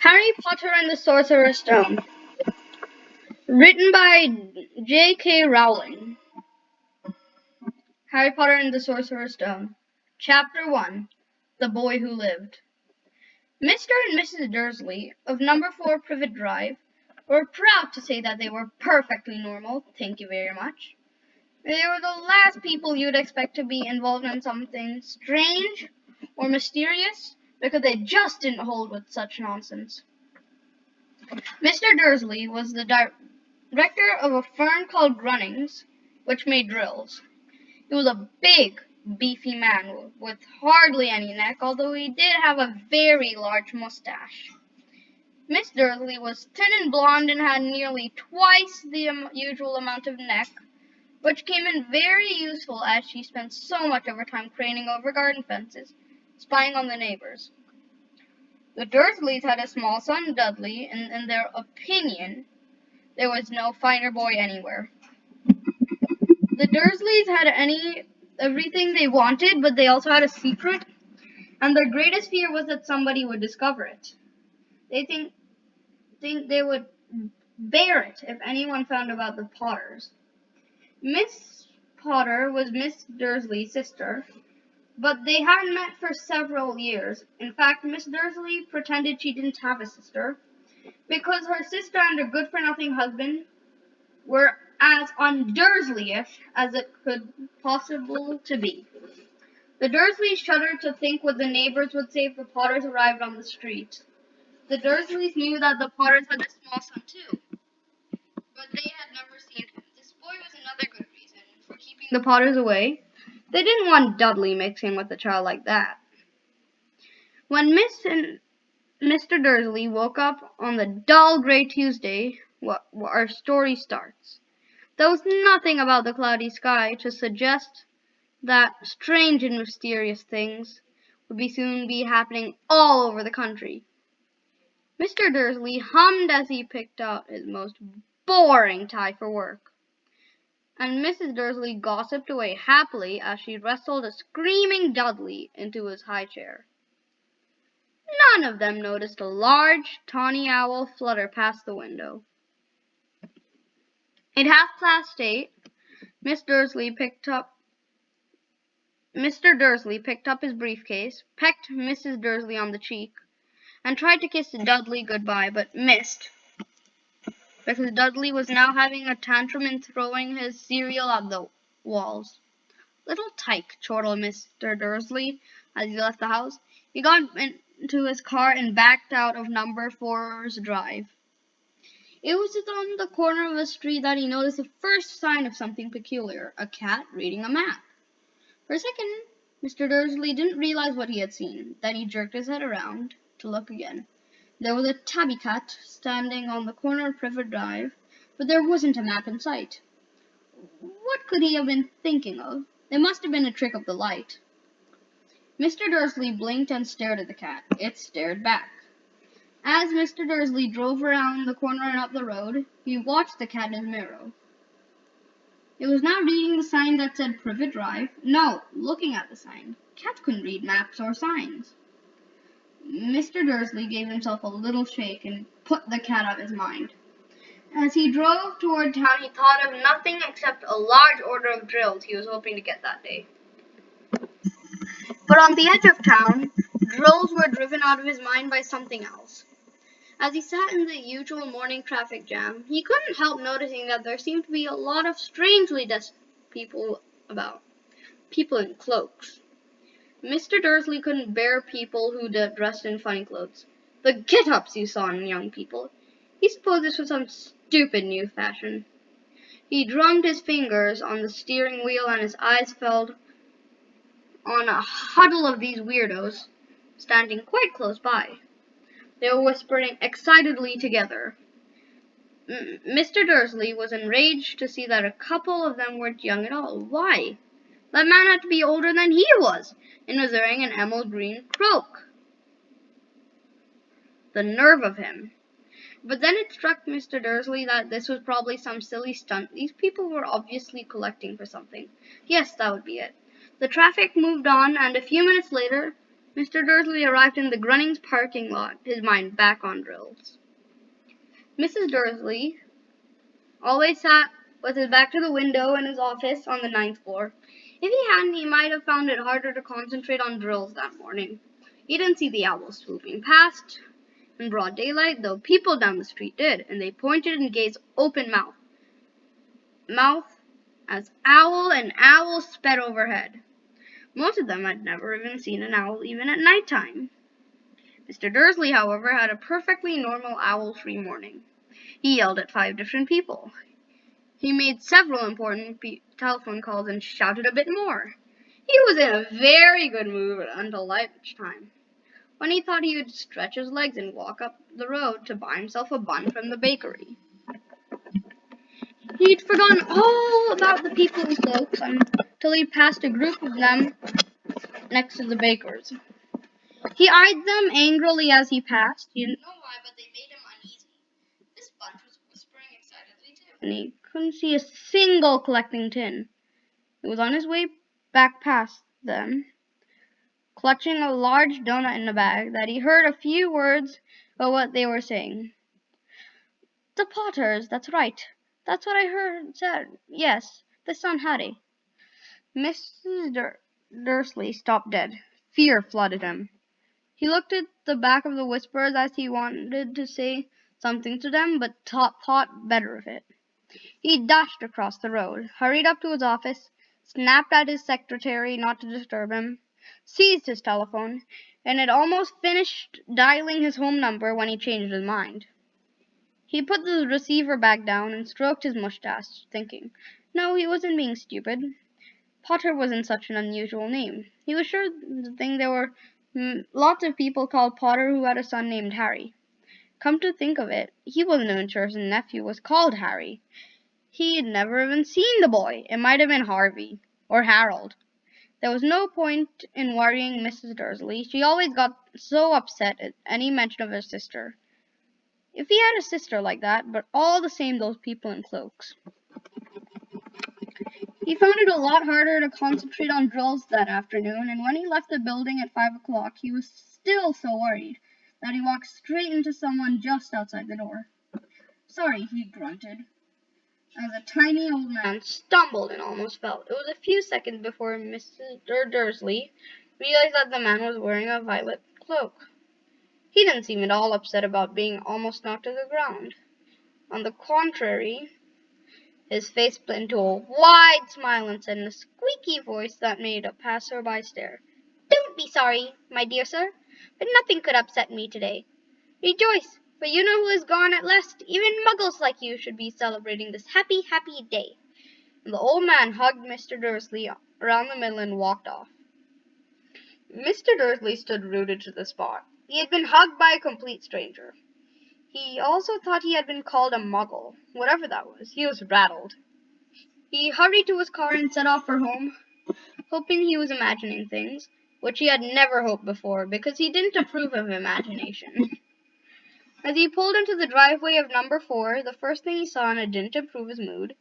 Harry Potter and the Sorcerer's Stone. Written by J.K. Rowling. Harry Potter and the Sorcerer's Stone. Chapter 1. The Boy Who Lived. Mr and Mrs Dursley of number 4 Privet Drive were proud to say that they were perfectly normal, thank you very much. They were the last people you'd expect to be involved in something strange or mysterious, because they just didn't hold with such nonsense. Mr. Dursley was the director of a firm called Grunnings, which made drills. He was a big, beefy man with hardly any neck, although he did have a very large mustache. Miss Dursley was thin and blonde and had nearly twice the usual amount of neck, which came in very useful as she spent so much of her time craning over garden fences, spying on the neighbors. The Dursleys had a small son, Dudley, and in their opinion, there was no finer boy anywhere. The Dursleys had everything they wanted, but they also had a secret, and their greatest fear was that somebody would discover it. They think they would bear it if anyone found about the Potters. Miss Potter was Miss Dursley's sister, but they hadn't met for several years. In fact, Miss Dursley pretended she didn't have a sister, because her sister and her good-for-nothing husband were as un-Dursley-ish as it could possible to be. The Dursleys shuddered to think what the neighbors would say if the Potters arrived on the street. The Dursleys knew that the Potters had a small son too, but they had never seen him. This boy was another good reason for keeping the Potters away. They didn't want Dudley mixing with a child like that. When Miss and Mr. Dursley woke up on the dull grey Tuesday, our story starts. There was nothing about the cloudy sky to suggest that strange and mysterious things would soon be happening all over the country. Mr. Dursley hummed as he picked out his most boring tie for work, and Mrs. Dursley gossiped away happily as she wrestled a screaming Dudley into his high chair. None of them noticed a large, tawny owl flutter past the window. At 8:30, Mr. Dursley picked up his briefcase, pecked Mrs. Dursley on the cheek, and tried to kiss Dudley goodbye, but missed, because Dudley was now having a tantrum and throwing his cereal at the walls. "Little tyke," chortled Mr. Dursley as he left the house. He got into his car and backed out of number 4's drive. It was on the corner of a street that he noticed the first sign of something peculiar, a cat reading a map. For a second, Mr. Dursley didn't realize what he had seen. Then he jerked his head around to look again. There was a Tabby Cat standing on the corner of Privet Drive, but there wasn't a map in sight. What could he have been thinking of? It must have been a trick of the light. Mr. Dursley blinked and stared at the cat. It stared back. As Mr. Dursley drove around the corner and up the road, he watched the cat in the mirror. It was not reading the sign that said Privet Drive. No, looking at the sign. Cats couldn't read maps or signs. Mr. Dursley gave himself a little shake and put the cat out of his mind. As he drove toward town, he thought of nothing except a large order of drills he was hoping to get that day. But on the edge of town, drills were driven out of his mind by something else. As he sat in the usual morning traffic jam, he couldn't help noticing that there seemed to be a lot of strangely dressed people about. People in cloaks. Mr. Dursley couldn't bear people who dressed in funny clothes. The get-ups you saw in young people. He supposed this was some stupid new fashion. He drummed his fingers on the steering wheel and his eyes fell on a huddle of these weirdos standing quite close by. They were whispering excitedly together. Mr. Dursley was enraged to see that a couple of them weren't young at all. Why? That man had to be older than he was, and was wearing an emerald green cloak. The nerve of him. But then it struck Mr. Dursley that this was probably some silly stunt. These people were obviously collecting for something. Yes, that would be it. The traffic moved on, and a few minutes later, Mr. Dursley arrived in the Grunnings parking lot, his mind back on drills. Mrs. Dursley always sat with his back to the window in his office on the 9th floor. If he hadn't, he might have found it harder to concentrate on drills that morning. He didn't see the owls swooping past in broad daylight, though people down the street did, and they pointed and gazed open mouth as owl and owl sped overhead. Most of them had never even seen an owl even at night time. Mr. Dursley, however, had a perfectly normal owl-free morning. He yelled at 5 different people. He made several important telephone calls and shouted a bit more. He was in a very good mood until lunchtime, when he thought he would stretch his legs and walk up the road to buy himself a bun from the bakery. He'd forgotten all about the people in cloaks until he passed a group of them next to the baker's. He eyed them angrily as he passed. He didn't know why, but they made him uneasy. This bunch was whispering excitedly too, and he couldn't see a single collecting tin. He was on his way back past them, clutching a large donut in a bag, that he heard a few words about what they were saying. The Potters, that's right. That's what I heard said. Yes, the son Harry. Mrs. Dursley stopped dead. Fear flooded him. He looked at the back of the Whisperers as he wanted to say something to them, but thought better of it. He dashed across the road, hurried up to his office, snapped at his secretary not to disturb him, seized his telephone, and had almost finished dialing his home number when he changed his mind. He put the receiver back down and stroked his mustache, thinking, no, he wasn't being stupid. Potter wasn't such an unusual name. He was sure there were lots of people called Potter who had a son named Harry. Come to think of it, he wasn't even sure his nephew was called Harry. He had never even seen the boy. It might have been Harvey or Harold. There was no point in worrying Mrs. Dursley. She always got so upset at any mention of her sister. If he had a sister like that, but all the same those people in cloaks. He found it a lot harder to concentrate on drills that afternoon, and when he left the building at 5 o'clock, he was still so worried that he walked straight into someone just outside the door. Sorry, he grunted, as a tiny old man stumbled and almost fell. It was a few seconds before Mr. Dursley realized that the man was wearing a violet cloak. He didn't seem at all upset about being almost knocked to the ground. On the contrary, his face split into a wide smile and said in a squeaky voice that made a passer-by stare, "Don't be sorry, my dear sir, but nothing could upset me today. Rejoice, for you know who is gone at last. Even muggles like you should be celebrating this happy, happy day." And the old man hugged Mr. Dursley around the middle and walked off. Mr. Dursley stood rooted to the spot. He had been hugged by a complete stranger. He also thought he had been called a muggle, whatever that was. He was rattled. He hurried to his car and set off for home, hoping he was imagining things, which he had never hoped before, because he didn't approve of imagination. As he pulled into the driveway of number 4, the first thing he saw, and it didn't improve his mood,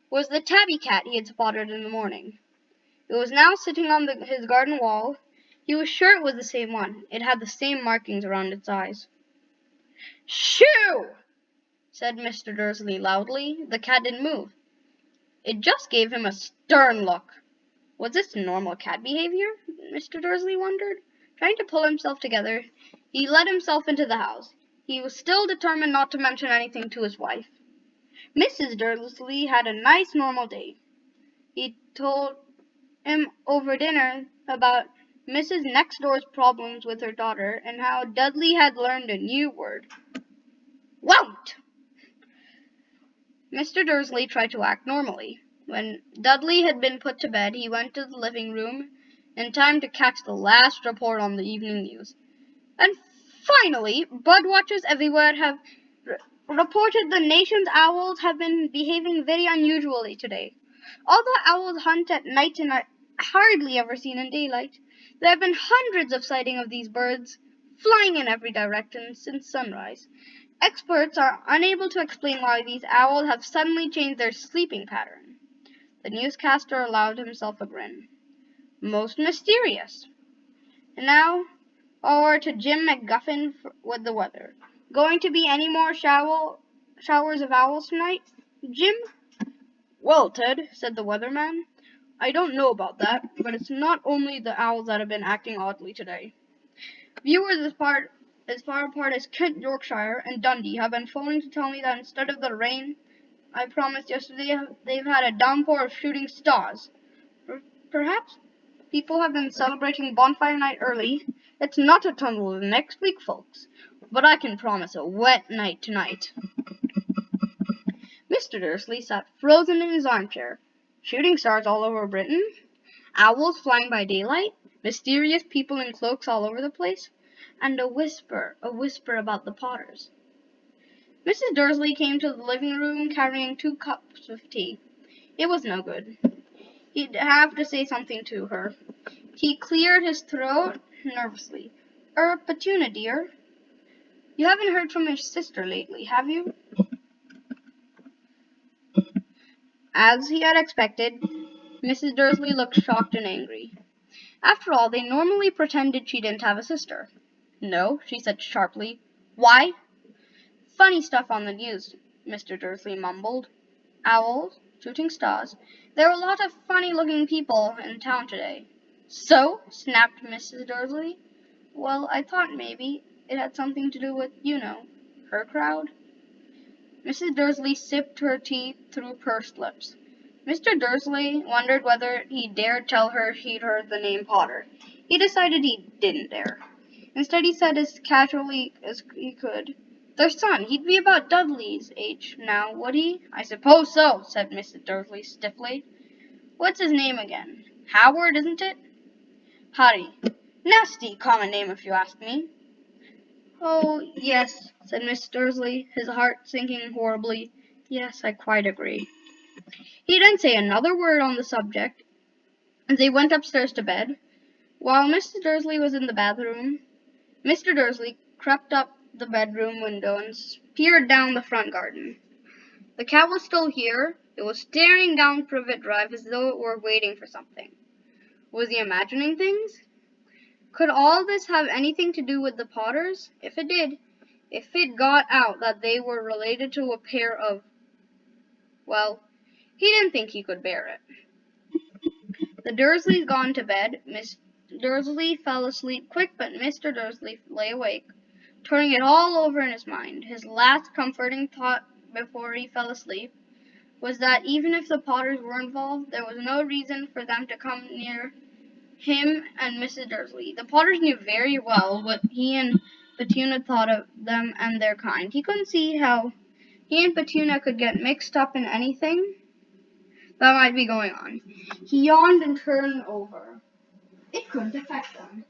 was the Tabby Cat he had spotted in the morning. It was now sitting on his garden wall. He was sure it was the same one. It had the same markings around its eyes. "Shoo!" said Mr. Dursley loudly. The cat didn't move. It just gave him a stern look. Was this normal cat behavior? Mr. Dursley wondered. Trying to pull himself together, he let himself into the house. He was still determined not to mention anything to his wife. Mrs. Dursley had a nice normal day. He told him over dinner about Mrs. Next Door's problems with her daughter and how Dudley had learned a new word. Won't! Mr. Dursley tried to act normally. When Dudley had been put to bed, he went to the living room in time to catch the last report on the evening news. And finally, bird watchers everywhere have reported the nation's owls have been behaving very unusually today. Although owls hunt at night and are hardly ever seen in daylight, there have been hundreds of sightings of these birds, flying in every direction since sunrise. Experts are unable to explain why these owls have suddenly changed their sleeping pattern. The newscaster allowed himself a grin. Most mysterious. And now, Or to Jim McGuffin with the weather. Going to be any more showers of owls tonight, Jim? Well, Ted, said the weatherman, I don't know about that, but it's not only the owls that have been acting oddly today. Viewers as far apart as Kent, Yorkshire, and Dundee have been phoning to tell me that instead of the rain I promised yesterday, they've had a downpour of shooting stars. Perhaps people have been celebrating bonfire night early. It's not until next week, folks, but I can promise a wet night tonight. Mr. Dursley sat frozen in his armchair. Shooting stars all over Britain? Owls flying by daylight? Mysterious people in cloaks all over the place? And a whisper about the Potters. Mrs. Dursley came to the living room carrying 2 cups of tea. It was no good. He'd have to say something to her. He cleared his throat nervously. Petunia, dear, you haven't heard from your sister lately, have you? As he had expected, Mrs. Dursley looked shocked and angry. After all, they normally pretended she didn't have a sister. No, she said sharply. Why? Funny stuff on the news, Mr. Dursley mumbled. Owls, shooting stars. There were a lot of funny-looking people in town today. So? Snapped Mrs. Dursley. Well, I thought maybe it had something to do with, her crowd. Mrs. Dursley sipped her tea through pursed lips. Mr. Dursley wondered whether he dared tell her he'd heard the name Potter. He decided he didn't dare. Instead, he said as casually as he could, their son, he'd be about Dudley's age now, would he? I suppose so, said Mrs. Dursley stiffly. What's his name again? Howard, isn't it? Harry. Nasty common name if you ask me. Oh, yes, said Miss Dursley, his heart sinking horribly. Yes, I quite agree. He didn't say another word on the subject as they went upstairs to bed. While Mrs. Dursley was in the bathroom, Mr. Dursley crept up the bedroom window and peered down the front garden. The cat was still here. It was staring down Privet Drive as though it were waiting for something. Was he imagining things? Could all this have anything to do with the Potters? If it did, if it got out that they were related to a pair of... Well, he didn't think he could bear it. The Dursleys gone to bed. Miss Dursley fell asleep quick, but Mr. Dursley lay awake, turning it all over in his mind. His last comforting thought before he fell asleep was that even if the Potters were involved, there was no reason for them to come near him and Mrs. Dursley. The Potters knew very well what he and Petunia thought of them and their kind. He couldn't see how he and Petunia could get mixed up in anything that might be going on. He yawned and turned over. It couldn't affect them.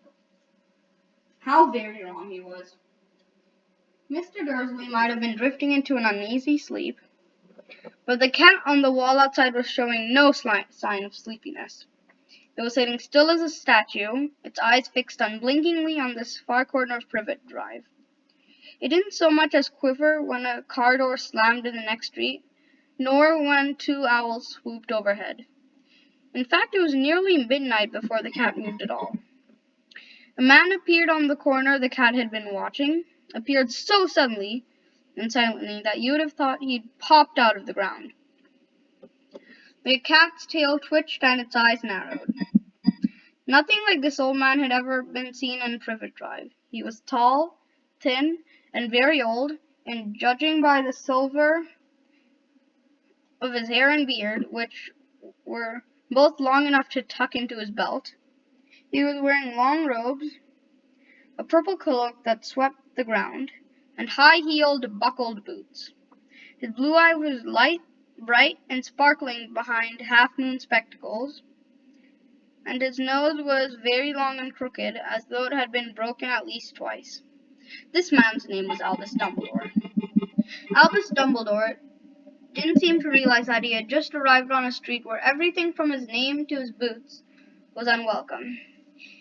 How very wrong he was. Mr. Dursley might have been drifting into an uneasy sleep, but the cat on the wall outside was showing no sign of sleepiness. It was sitting still as a statue, its eyes fixed unblinkingly on this far corner of Privet Drive. It didn't so much as quiver when a car door slammed in the next street, nor when 2 owls swooped overhead. In fact, it was nearly midnight before the cat moved at all. A man appeared on the corner the cat had been watching, appeared so suddenly and silently that you would have thought he'd popped out of the ground. The cat's tail twitched and its eyes narrowed. Nothing like this old man had ever been seen in Privet Drive. He was tall, thin, and very old, and judging by the silver of his hair and beard, which were both long enough to tuck into his belt, he was wearing long robes, a purple cloak that swept the ground, and high-heeled, buckled boots. His blue eye was light, bright, and sparkling behind half-moon spectacles, and his nose was very long and crooked, as though it had been broken at least twice. This man's name was Albus Dumbledore. Albus Dumbledore didn't seem to realize that he had just arrived on a street where everything from his name to his boots was unwelcome.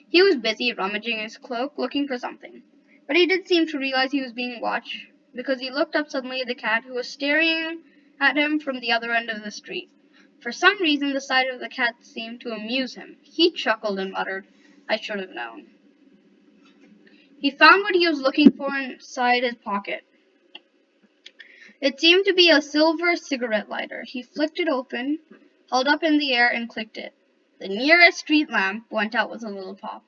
He was busy rummaging his cloak, looking for something. But he did seem to realize he was being watched, because he looked up suddenly at the cat, who was staring at him from the other end of the street. For some reason, the sight of the cat seemed to amuse him. He chuckled and muttered, I should have known. He found what he was looking for inside his pocket. It seemed to be a silver cigarette lighter. He flicked it open, held up in the air, and clicked it. The nearest street lamp went out with a little pop.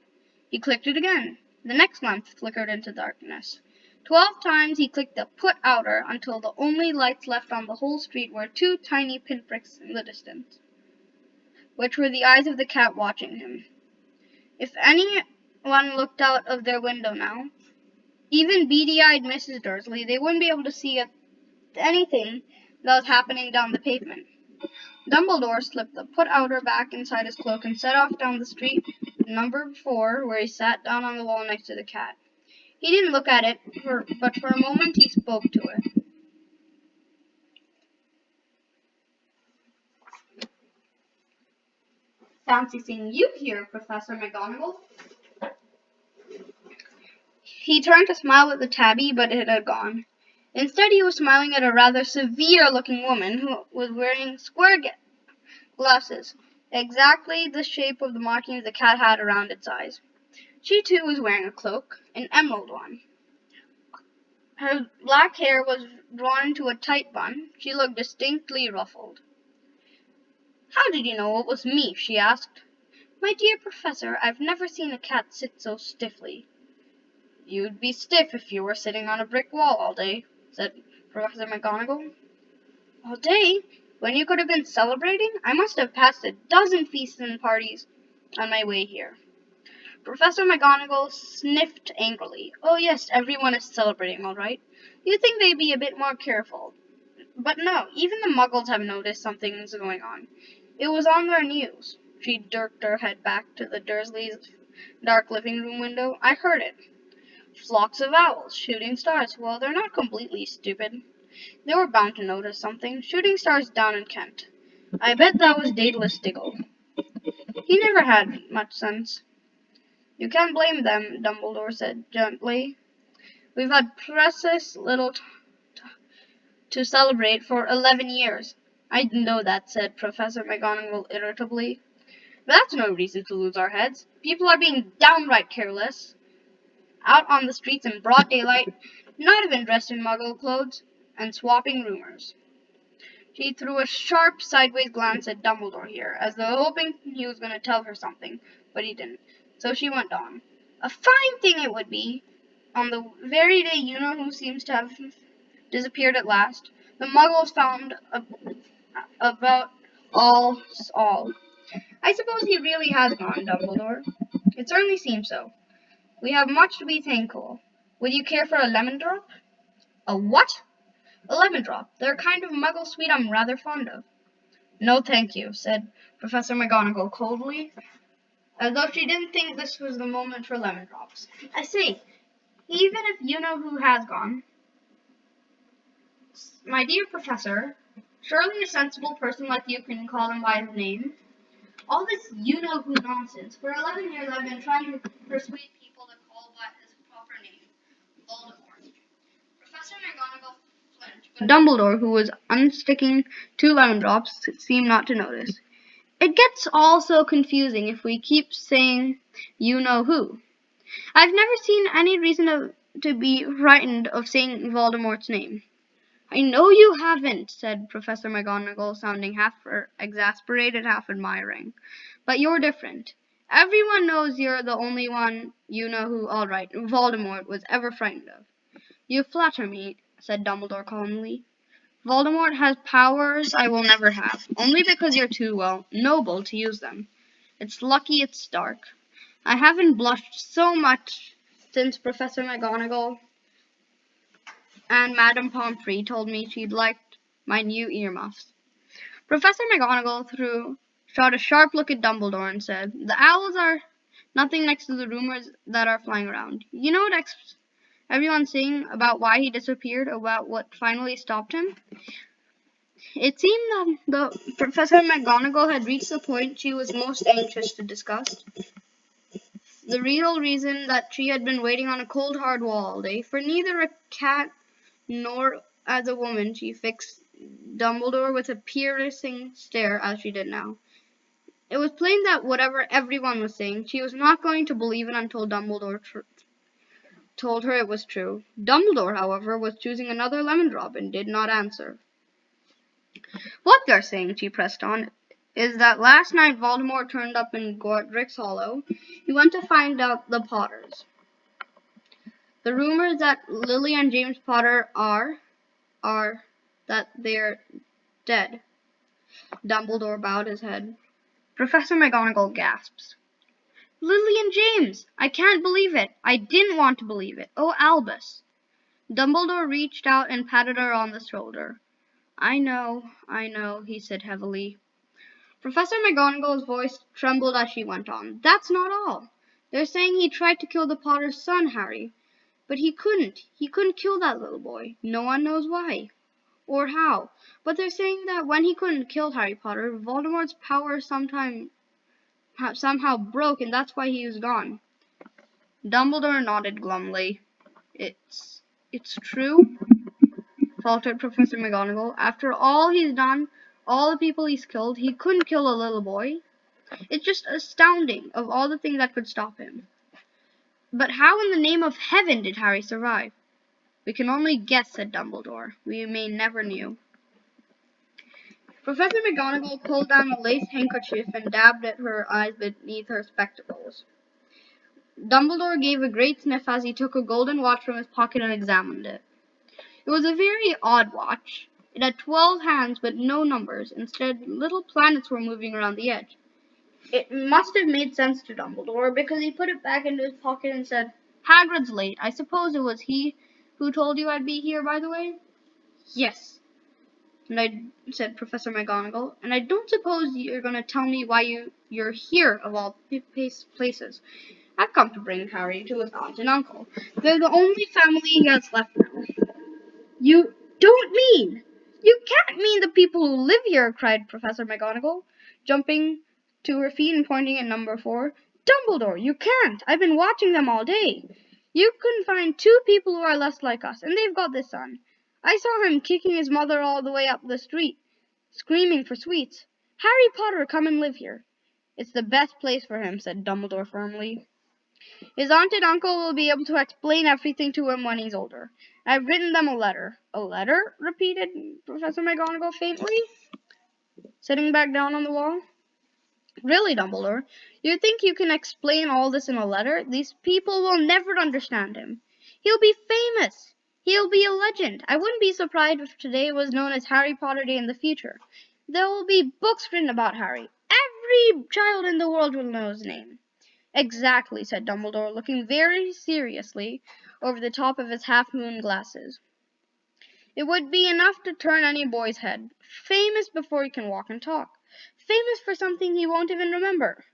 He clicked it again. The next lamp flickered into darkness. 12 times he clicked the put outer until the only lights left on the whole street were 2 tiny pinpricks in the distance, which were the eyes of the cat watching him. If anyone looked out of their window now, even beady-eyed Mrs. Dursley, they wouldn't be able to see anything that was happening down the pavement. Dumbledore slipped the put-outer back inside his cloak and set off down the street to number 4, where he sat down on the wall next to the cat. He didn't look at it, but for a moment he spoke to it. "Fancy seeing you here, Professor McGonagall." He turned to smile at the tabby, but it had gone. Instead, he was smiling at a rather severe-looking woman who was wearing square glasses, exactly the shape of the markings the cat had around its eyes. She, too, was wearing a cloak, an emerald one. Her black hair was drawn into a tight bun. She looked distinctly ruffled. "How did you know it was me?" she asked. "My dear Professor, I've never seen a cat sit so stiffly." "You'd be stiff if you were sitting on a brick wall all day," said Professor McGonagall. "All day? When you could have been celebrating? I must have passed a dozen feasts and parties on my way here." Professor McGonagall sniffed angrily. "Oh yes, everyone is celebrating, all right. You'd think they'd be a bit more careful. But no, even the Muggles have noticed something's going on. It was on their news." She jerked her head back to the Dursleys' dark living room window. "I heard it. Flocks of owls, shooting stars. Well, they're not completely stupid. They were bound to notice something. Shooting stars down in Kent. I bet that was Daedalus Diggle. He never had much sense." "You can't blame them," Dumbledore said gently. "We've had precious little to celebrate for 11 years. "I know that," said Professor McGonagall irritably. "But that's no reason to lose our heads. People are being downright careless, out on the streets in broad daylight, not even dressed in Muggle clothes, and swapping rumors." She threw a sharp sideways glance at Dumbledore here, as though hoping he was going to tell her something, but he didn't. So she went on. "A fine thing it would be, on the very day you-know-who seems to have disappeared at last, the Muggles found about all. I suppose he really has gone, Dumbledore." "It certainly seems so. We have much to be thankful. Would you care for a lemon drop?" "A what?" "A lemon drop. They're a kind of Muggle sweet I'm rather fond of." "No, thank you," said Professor McGonagall coldly, as though she didn't think this was the moment for lemon drops. "I say, even if you-know-who has gone, my dear Professor, surely a sensible person like you can call him by his name. All this you-know-who nonsense. For 11 years I've been trying to persuade people to call by his proper name, Voldemort." Professor McGonagall flinched, but Dumbledore, who was unsticking 2 lemon drops, seemed not to notice. "It gets all so confusing if we keep saying you-know-who. I've never seen any reason to be frightened of saying Voldemort's name." "I know you haven't," said Professor McGonagall, sounding half exasperated, half admiring. "But you're different. Everyone knows you're the only one you-know-who, all right, Voldemort was ever frightened of." "You flatter me," said Dumbledore calmly. "Voldemort has powers I will never have, only because you're too, well, noble to use them. It's lucky it's dark. I haven't blushed so much since Professor McGonagall and Madame Pomfrey told me she'd liked my new earmuffs." Professor McGonagall shot a sharp look at Dumbledore and said, "The owls are nothing next to the rumors that are flying around. You know what everyone's saying about why he disappeared, about what finally stopped him?" It seemed that Professor McGonagall had reached the point she was most anxious to discuss. The real reason that she had been waiting on a cold, hard wall all day, for neither a cat nor as a woman. She fixed Dumbledore with a piercing stare, as she did now. It was plain that whatever everyone was saying, she was not going to believe it until Dumbledore told her it was true. Dumbledore, however, was choosing another lemon drop and did not answer. What they're saying, she pressed on, is that last night Voldemort turned up in Godric's Hollow. He went to find out the Potters. The rumors that Lily and James Potter are that they're dead. Dumbledore bowed his head. Professor McGonagall gasps. Lily and James! I can't believe it. I didn't want to believe it. Oh, Albus. Dumbledore reached out and patted her on the shoulder. I know, he said heavily. Professor McGonagall's voice trembled as she went on. That's not all. They're saying he tried to kill the Potter's son, Harry. But he couldn't. He couldn't kill that little boy. No one knows why. Or how. But they're saying that when he couldn't kill Harry Potter, Voldemort's power somehow broke, and that's why he was gone. Dumbledore nodded glumly. It's true, faltered Professor McGonagall. After all he's done, all the people he's killed, he couldn't kill a little boy. It's just astounding of all the things that could stop him. But how in the name of heaven did Harry survive? We can only guess, said Dumbledore. We may never know. Professor McGonagall pulled down a lace handkerchief and dabbed at her eyes beneath her spectacles. Dumbledore gave a great sniff as he took a golden watch from his pocket and examined it. It was a very odd watch. It had 12 hands but no numbers. Instead, little planets were moving around the edge. It must have made sense to Dumbledore because he put it back into his pocket and said, Hagrid's late. I suppose it was he who told you I'd be here, by the way? Yes, said Professor McGonagall, and I don't suppose you're going to tell me why you're here of all places. I've come to bring Harry to his aunt and uncle. They're the only family he has left now. You can't mean the people who live here, cried Professor McGonagall, jumping to her feet and pointing at number 4. Dumbledore, you can't. I've been watching them all day. You couldn't find 2 people who are less like us, and they've got this son. I saw him kicking his mother all the way up the street, screaming for sweets. Harry Potter, come and live here. It's the best place for him, said Dumbledore firmly. His aunt and uncle will be able to explain everything to him when he's older. I've written them a letter. A letter? Repeated Professor McGonagall faintly, sitting back down on the wall. Really, Dumbledore? You think you can explain all this in a letter? These people will never understand him. He'll be famous. He'll be a legend. I wouldn't be surprised if today was known as Harry Potter Day in the future. There will be books written about Harry. Every child in the world will know his name. Exactly, said Dumbledore, looking very seriously over the top of his half-moon glasses. It would be enough to turn any boy's head. Famous before he can walk and talk. Famous for something he won't even remember.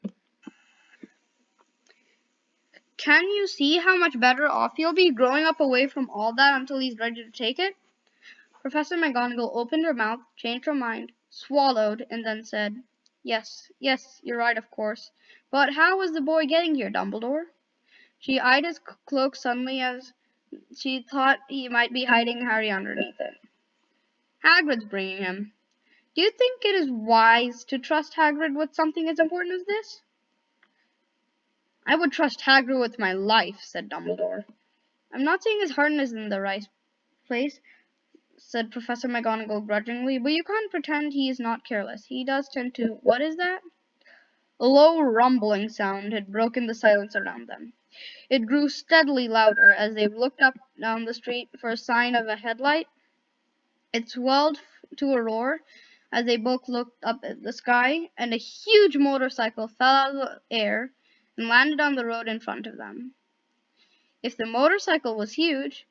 Can you see how much better off he'll be growing up away from all that until he's ready to take it? Professor McGonagall opened her mouth, changed her mind, swallowed, and then said, Yes, you're right, of course. But how was the boy getting here, Dumbledore? She eyed his cloak suddenly as she thought he might be hiding Harry underneath it. Hagrid's bringing him. Do you think it is wise to trust Hagrid with something as important as this? I would trust Hagrid with my life, said Dumbledore. I'm not saying his heart is in the right place, said Professor McGonagall grudgingly, but you can't pretend he is not careless. He does tend to... What is that? A low rumbling sound had broken the silence around them. It grew steadily louder as they looked up down the street for a sign of a headlight. It swelled to a roar as they both looked up at the sky, and a huge motorcycle fell out of the air and landed on the road in front of them. If the motorcycle was huge,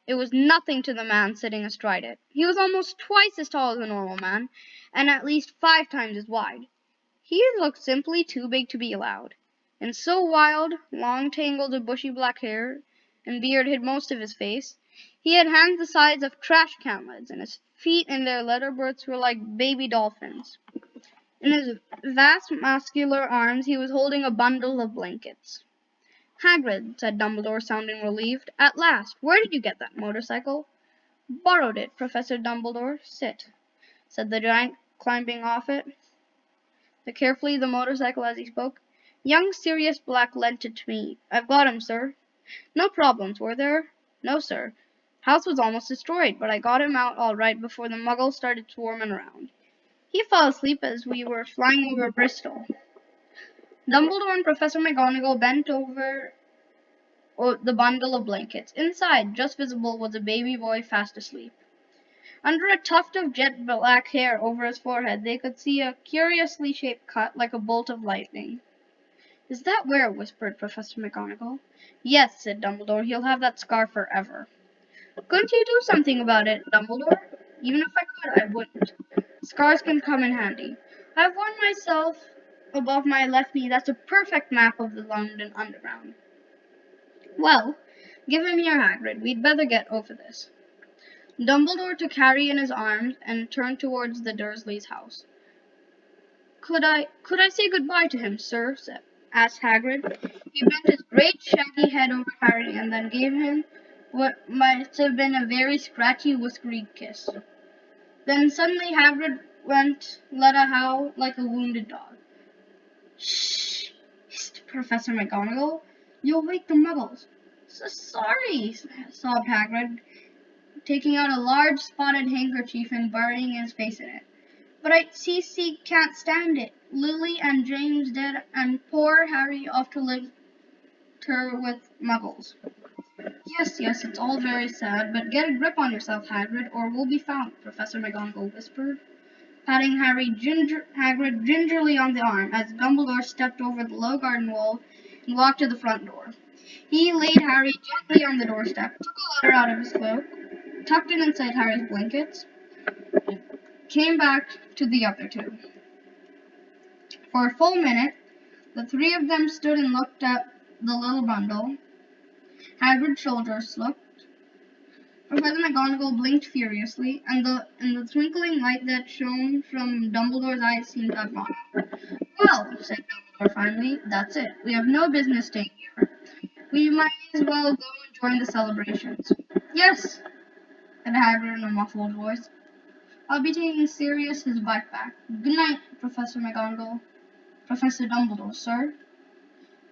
it was nothing to the man sitting astride it. He was almost twice as tall as a normal man, and at least 5 times as wide. He looked simply too big to be allowed, and so wild, long tangles of bushy black hair and beard hid most of his face. He had hands the size of trash can lids, and his feet in their leather berths were like baby dolphins. In his vast muscular arms he was holding a bundle of blankets. Hagrid, said Dumbledore, sounding relieved. At last. Where did you get that motorcycle? Borrowed it, Professor Dumbledore. Sit, said the giant, climbing off it. Carefully the motorcycle as he spoke. Young Sirius Black lent it to me. I've got him, sir. No problems, were there? No, sir. House was almost destroyed, but I got him out all right before the muggles started swarming around. He fell asleep as we were flying over Bristol. Dumbledore and Professor McGonagall bent over the bundle of blankets. Inside, just visible, was a baby boy fast asleep. Under a tuft of jet black hair over his forehead, they could see a curiously shaped cut like a bolt of lightning. "Is that where?" whispered Professor McGonagall. "Yes," said Dumbledore. "He'll have that scar forever." "Couldn't you do something about it, Dumbledore?" "Even if I could, I wouldn't. Scars can come in handy. I've worn myself above my left knee. That's a perfect map of the London Underground." "Well, give him here, Hagrid. We'd better get over this." Dumbledore took Harry in his arms and turned towards the Dursleys' house. Could I say good-bye to him, sir?" asked Hagrid. He bent his great shaggy head over Harry and then gave him what might have been a very scratchy, whiskery kiss. Then suddenly Hagrid let a howl like a wounded dog. "Shh!" hissed Professor McGonagall. "You'll wake the muggles." "So sorry," sobbed Hagrid, taking out a large spotted handkerchief and burying his face in it. "But Cece can't stand it. Lily and James dead, and poor Harry off to live with muggles." Yes, it's all very sad, but get a grip on yourself, Hagrid, or we'll be found," Professor McGonagall whispered, patting Hagrid gingerly on the arm as Dumbledore stepped over the low garden wall and walked to the front door. He laid Harry gently on the doorstep, took a letter out of his cloak, tucked it inside Harry's blankets, and came back to the other two. For a full minute, the three of them stood and looked at the little bundle. Hagrid's shoulders looked. Professor McGonagall blinked furiously, and the twinkling light that shone from Dumbledore's eyes seemed to have gone out. "Well," said Dumbledore finally, "that's it. We have no business staying here. We might as well go and join the celebrations." "Yes," said Hagrid in a muffled voice. "I'll be taking Sirius his bike back. Good night, Professor McGonagall." "Professor Dumbledore, sir."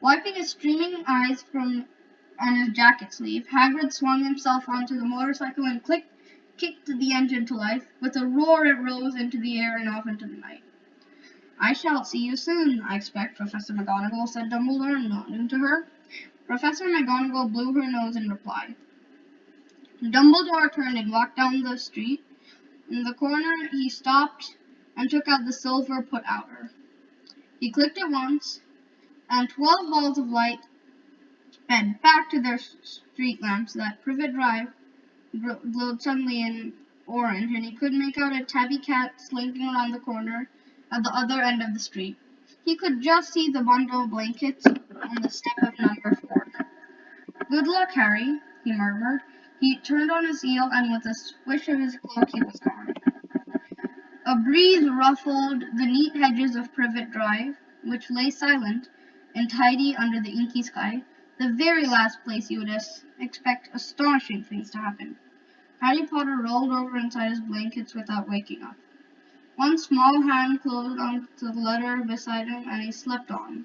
Wiping his streaming eyes on his jacket sleeve, Hagrid swung himself onto the motorcycle and kicked the engine to life. With a roar it rose into the air and off into the night. "I shall see you soon, I expect, Professor McGonagall," said Dumbledore, nodding to her. Professor McGonagall blew her nose in reply. Dumbledore turned and walked down the street. In the corner he stopped and took out the silver put-outer. He clicked it once, and 12 balls of light sped back to their street lamps. That Privet Drive glowed suddenly in orange, and he could make out a tabby cat slinking around the corner at the other end of the street. He could just see the bundle of blankets on the step of number 4. "Good luck, Harry," he murmured. He turned on his heel, and with a swish of his cloak he was gone. A breeze ruffled the neat hedges of Privet Drive, which lay silent and tidy under the inky sky, the very last place you would expect astonishing things to happen. Harry Potter rolled over inside his blankets without waking up. One small hand closed on the letter beside him, and he slept on,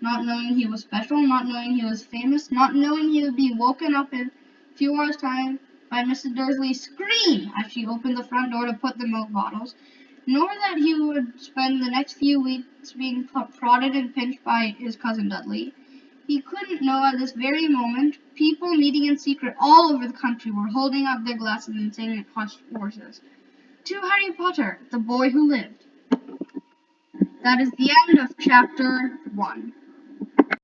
not knowing he was special, not knowing he was famous, not knowing he would be woken up in a few hours' time by Mrs. Dursley's scream as she opened the front door to put the milk bottles, nor that he would spend the next few weeks being prodded and pinched by his cousin Dudley. He couldn't know at this very moment people meeting in secret all over the country were holding up their glasses and saying in hushed voices, "To Harry Potter, the boy who lived." That is the end of chapter 1.